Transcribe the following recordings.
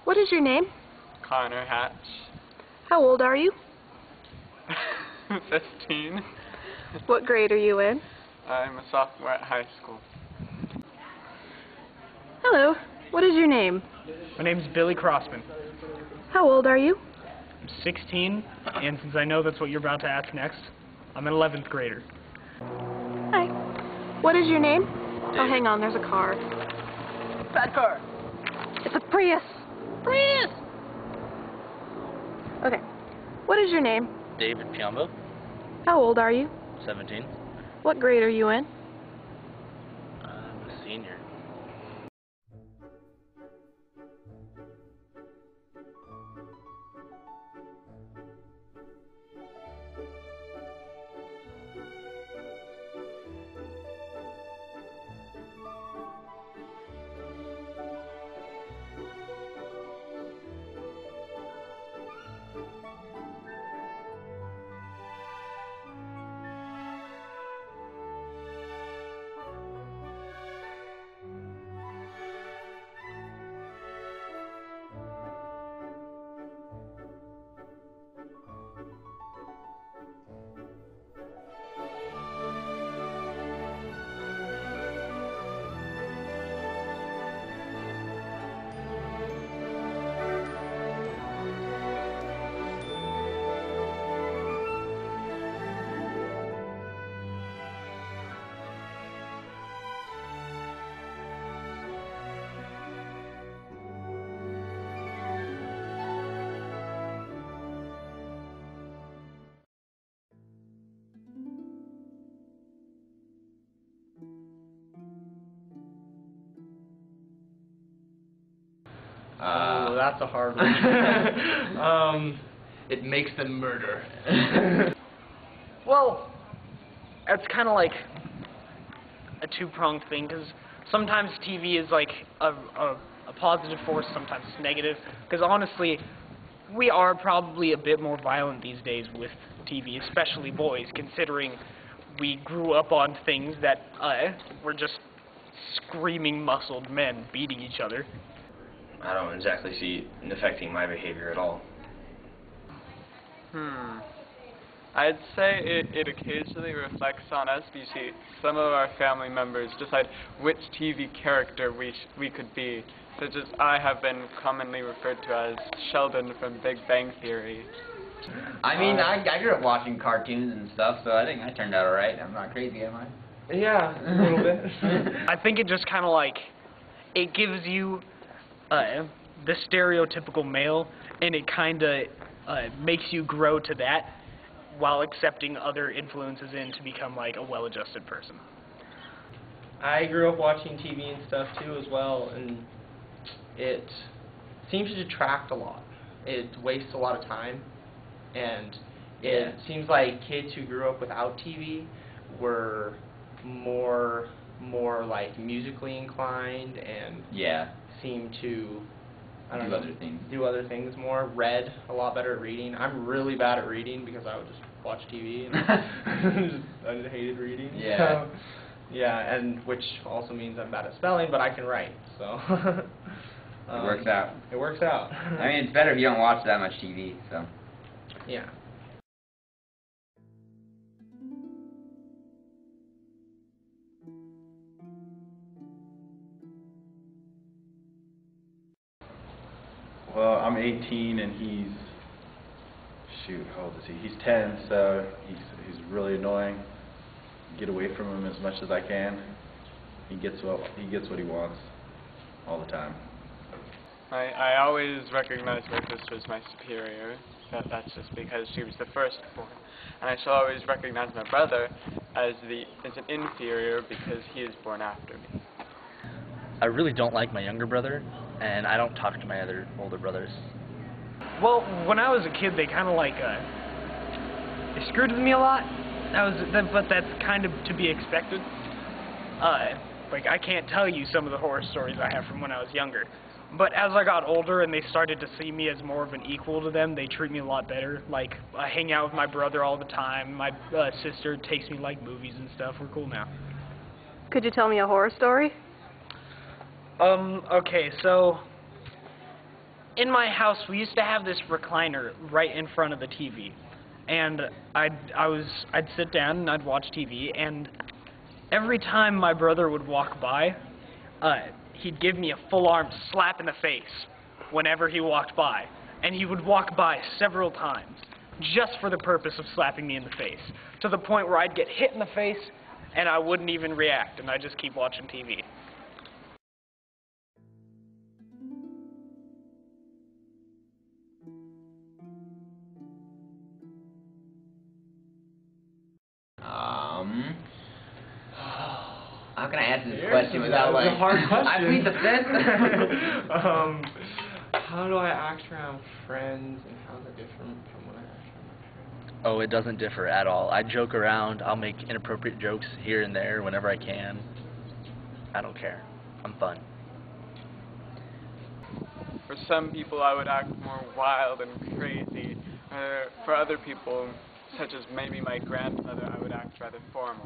What is your name? Connor Hatch. How old are you? 15. What grade are you in? I'm a sophomore at high school. Hello. What is your name? My name's Billy Crossman. How old are you? I'm 16, and since I know that's what you're about to ask next, I'm an 11th grader. Hi. What is your name? Oh, hang on. There's a car. Bad car. It's a Prius. Prius! Okay. What is your name? David Piombo, How old are you? 17. What grade are you in? I'm a senior. Oh, that's a hard one. It makes them murder. Well, it's kind of like a two-pronged thing, because sometimes TV is like a positive force, sometimes it's negative, because honestly, we are probably a bit more violent these days with TV, especially boys, considering we grew up on things that were just screaming muscled men beating each other. I don't exactly see it affecting my behavior at all. I'd say it occasionally reflects on us. You see, some of our family members decide which TV character we could be, such as I have been commonly referred to as Sheldon from Big Bang Theory. I mean, I grew up watching cartoons and stuff, so I think I turned out alright. I'm not crazy, am I? Yeah, a little bit. I think it just kind of like, it gives you the stereotypical male, and it kind of makes you grow to that while accepting other influences in to become like a well-adjusted person. I grew up watching TV and stuff too as well, and it seems to detract a lot. It wastes a lot of time, and it seems like kids who grew up without TV were more like musically inclined and seem to do other things more. Read a lot better at reading. I'm really bad at reading because I would just watch TV and I just hated reading. Yeah. So, yeah, and which also means I'm bad at spelling, but I can write, so It works out. It works out. I mean, it's better if you don't watch that much TV, so. Yeah. Well, I'm 18 and he's, shoot, how old is he? He's 10, so he's really annoying. Get away from him as much as I can. He gets what he wants all the time. I always recognize my sister as my superior. That's just because she was the firstborn. And I shall always recognize my brother as an inferior because he is born after me. I really don't like my younger brother, and I don't talk to my other older brothers. Well, when I was a kid, they kind of like they screwed with me a lot. But that's kind of to be expected. Like I can't tell you some of the horror stories I have from when I was younger. But as I got older and they started to see me as more of an equal to them, they treat me a lot better. Like I hang out with my brother all the time. My sister takes me like movies and stuff. We're cool now. Could you tell me a horror story? Okay, so in my house, we used to have this recliner right in front of the TV, and I'd sit down and I'd watch TV, and every time my brother would walk by, he'd give me a full-arm slap in the face whenever he walked by, and he would walk by several times just for the purpose of slapping me in the face, to the point where I'd get hit in the face and I wouldn't even react, and I'd just keep watching TV. How can I answer this question without like? It's a hard question. I plead the fifth. How do I act around friends, and how is it different from when I act around my friends? Oh, it doesn't differ at all. I joke around. I'll make inappropriate jokes here and there whenever I can. I don't care. I'm fun. For some people, I would act more wild and crazy. For other people, such as maybe my grandmother, I would act rather formal.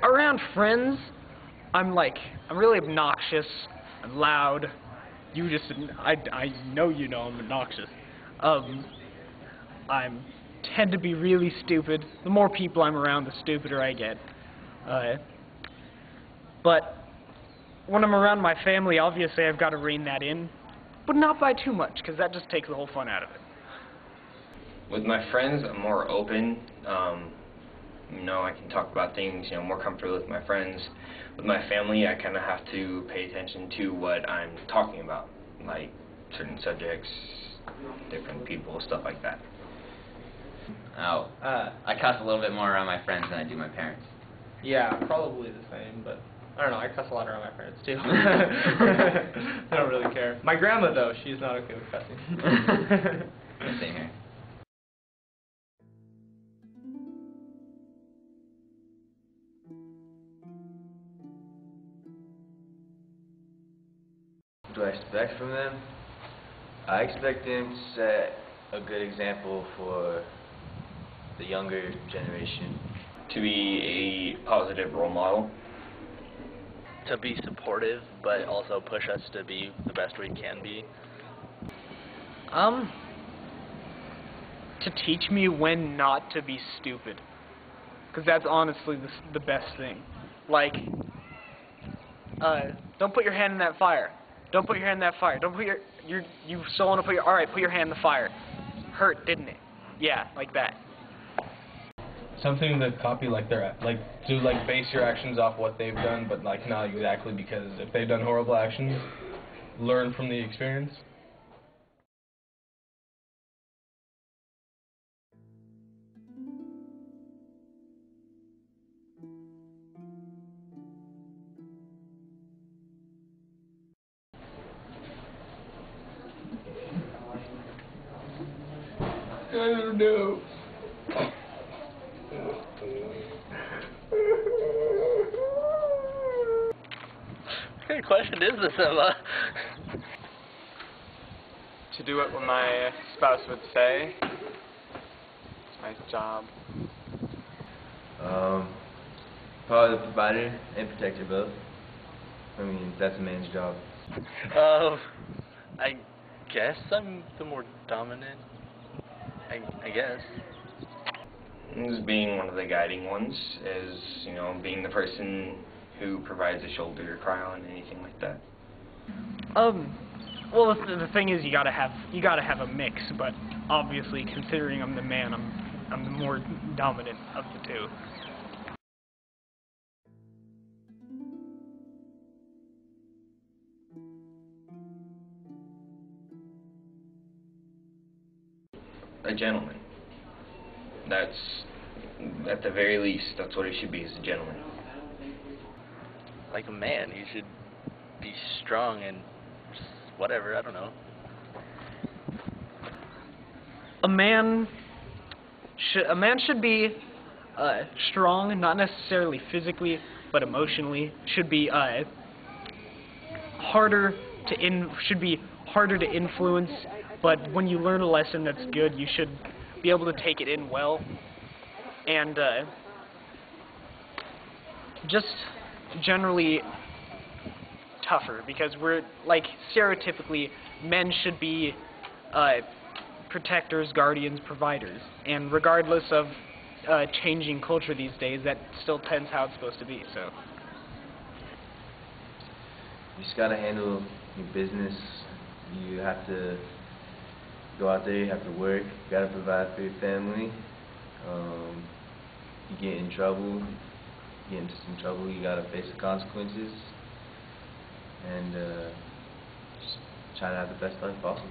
Around friends, I'm really obnoxious. I'm loud. I know you know I'm obnoxious. I tend to be really stupid. The more people I'm around, the stupider I get. But when I'm around my family, obviously I've got to rein that in, but not by too much, because that just takes the whole fun out of it. With my friends, I'm more open. I can talk about things, more comfortable with my friends. With my family, I kind of have to pay attention to what I'm talking about, like certain subjects, different people, stuff like that. Oh, I cuss a little bit more around my friends than I do my parents. Yeah, probably the same, but I don't know, I cuss a lot around my parents too. I don't really care. My grandma though, she's not okay with cussing. Same here. What do I expect from them? I expect them to set a good example for the younger generation. To be a positive role model. To be supportive, but also push us to be the best we can be. To teach me when not to be stupid. Because that's honestly the best thing. Like, don't put your hand in that fire. Don't put your hand in that fire. Don't put you still want to put your, alright, put your hand in the fire. Hurt, didn't it? Yeah, like that. Something to copy to base your actions off what they've done, but not exactly, because if they've done horrible actions, learn from the experience. I don't know. What kind of question is this, Emma? To do what my spouse would say. It's my job. Probably the provider and protector both. I mean, that's a man's job. I guess I'm the more dominant. I guess. As being one of the guiding ones, as being the person who provides a shoulder to cry on, anything like that. Well, the thing is, you gotta have a mix. But obviously, considering I'm the man, I'm the more dominant of the two. A gentleman. That's, at the very least, that's what it should be, as a gentleman. Like a man, you should be strong and whatever, I don't know. A man should be strong, not necessarily physically, but emotionally. Should be harder to influence. But when you learn a lesson that's good, you should be able to take it in well. And just generally tougher, because we're, like, stereotypically, men should be protectors, guardians, providers, and regardless of changing culture these days, that still tends how it's supposed to be, so. You just gotta handle your business. You have to go out there, you have to work, you gotta provide for your family. You get in trouble, you get into some trouble, you gotta face the consequences, and just try to have the best life possible.